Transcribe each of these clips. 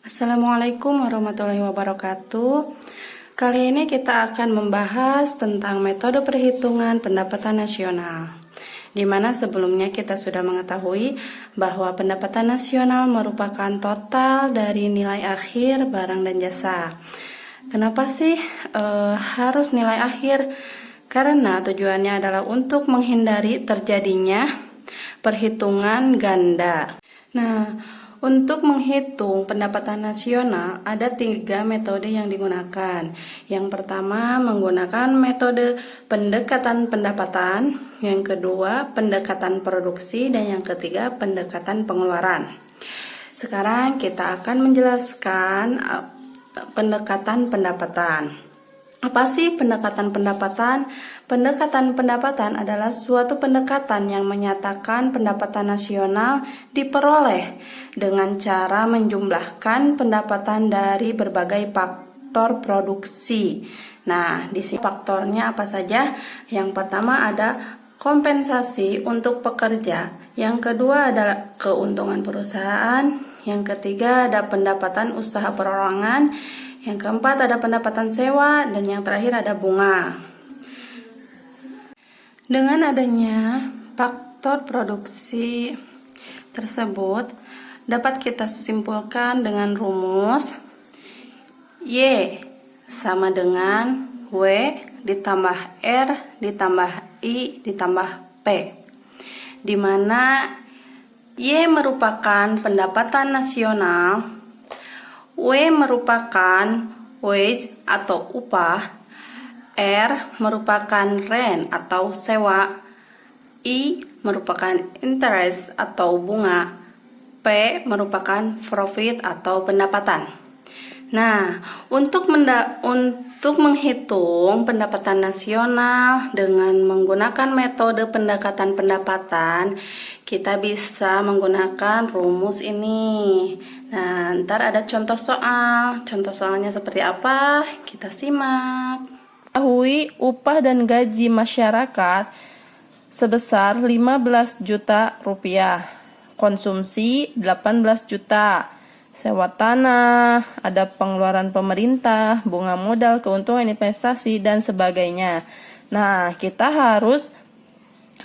Assalamualaikum warahmatullahi wabarakatuh. Kali ini kita akan membahas tentang metode perhitungan pendapatan nasional, di mana sebelumnya kita sudah mengetahui bahwa pendapatan nasional merupakan total dari nilai akhir barang dan jasa. Kenapa sih harus nilai akhir? Karena tujuannya adalah untuk menghindari terjadinya perhitungan ganda. Nah, untuk menghitung pendapatan nasional ada 3 metode yang digunakan. Yang pertama menggunakan metode pendekatan pendapatan, yang kedua pendekatan produksi, dan yang ketiga pendekatan pengeluaran. Sekarang kita akan menjelaskan pendekatan pendapatan. Apa sih pendekatan pendapatan? Pendekatan pendapatan adalah suatu pendekatan yang menyatakan pendapatan nasional diperoleh dengan cara menjumlahkan pendapatan dari berbagai faktor produksi. Nah, di sini faktornya apa saja? Yang pertama ada kompensasi untuk pekerja, yang kedua adalah keuntungan perusahaan, yang ketiga ada pendapatan usaha perorangan, yang keempat ada pendapatan sewa, dan yang terakhir ada bunga. Dengan adanya faktor produksi tersebut dapat kita simpulkan dengan rumus Y sama dengan W ditambah R ditambah I ditambah P, di mana Y merupakan pendapatan nasional, W merupakan wage atau upah, R merupakan rent atau sewa, I merupakan interest atau bunga, P merupakan profit atau pendapatan. Nah, untuk menghitung pendapatan nasional dengan menggunakan metode pendekatan pendapatan, kita bisa menggunakan rumus ini. Nah, ntar ada contoh soal. Contoh soalnya seperti apa? Kita simak. Ketahui upah dan gaji masyarakat sebesar 15 juta rupiah, konsumsi 18 juta, sewa tanah, ada pengeluaran pemerintah, bunga modal, keuntungan investasi, dan sebagainya. Nah, kita harus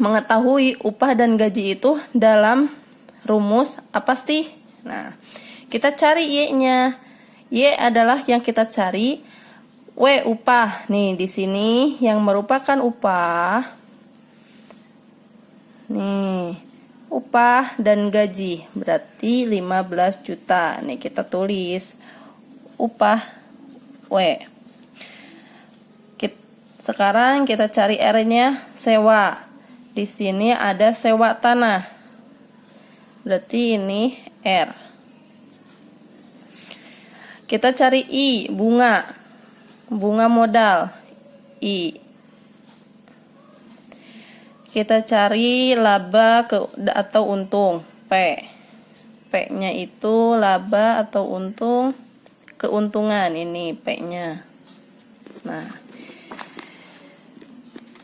mengetahui upah dan gaji itu dalam rumus apa sih? Nah, kita cari Y-nya. Y adalah yang kita cari. W upah. Nih, di sini yang merupakan upah. Nih, upah dan gaji berarti 15 juta. Nih, kita tulis upah W. Sekarang kita cari R-nya, sewa. Di sini ada sewa tanah. Berarti ini R. Kita cari I, bunga. Bunga modal, I. Kita cari laba atau untung, P. P-nya itu laba atau untung, keuntungan, ini P-nya. Nah,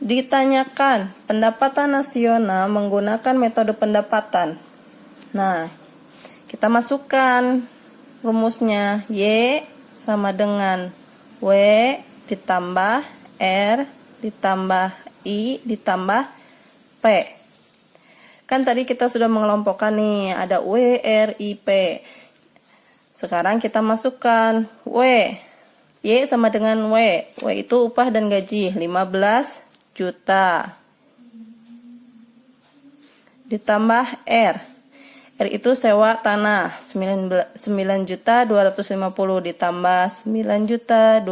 ditanyakan pendapatan nasional menggunakan metode pendapatan. Nah, kita masukkan rumusnya. Y sama dengan W ditambah R ditambah I ditambah P. Kan tadi kita sudah mengelompokkan nih, ada W, R, I, P. Sekarang kita masukkan W. Y sama dengan W. W itu upah dan gaji 15 juta. Ditambah R. R itu sewa tanah 9.250 ditambah 9.250.000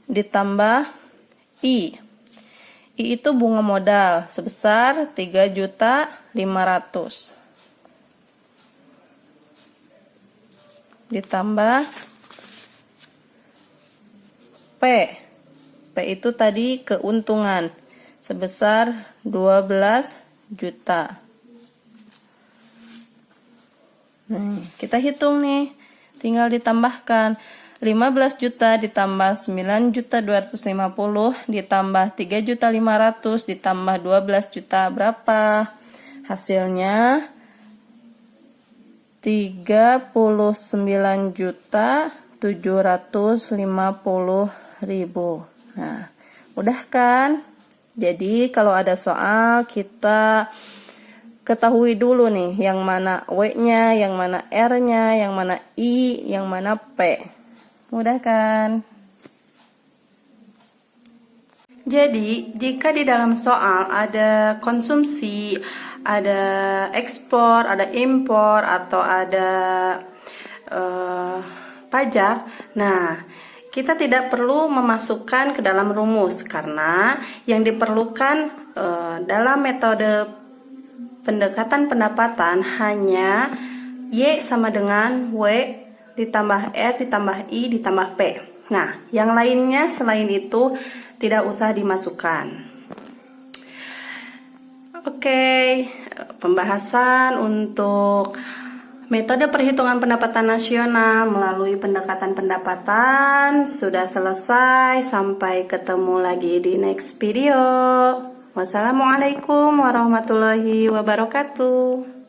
ditambah I. I itu bunga modal sebesar 3.500.000 ditambah P. P itu tadi keuntungan sebesar 12 juta. Nah, kita hitung nih. Tinggal ditambahkan 15 juta ditambah 9.250 ditambah 3.500 ditambah 12 juta berapa? Hasilnya 39.750.000. Nah, udah kan? Jadi kalau ada soal kita ketahui dulu nih yang mana W-nya, yang mana R-nya, yang mana I, yang mana P. Mudah kan? Jadi, jika di dalam soal ada konsumsi, ada ekspor, ada impor, atau ada pajak, nah kita tidak perlu memasukkan ke dalam rumus karena yang diperlukan dalam metode pendekatan pendapatan hanya Y sama dengan W ditambah R ditambah I ditambah P. Nah, yang lainnya selain itu tidak usah dimasukkan. Oke, pembahasan untuk metode perhitungan pendapatan nasional melalui pendekatan pendapatan sudah selesai. Sampai ketemu lagi di next video. Wassalamualaikum warahmatullahi wabarakatuh.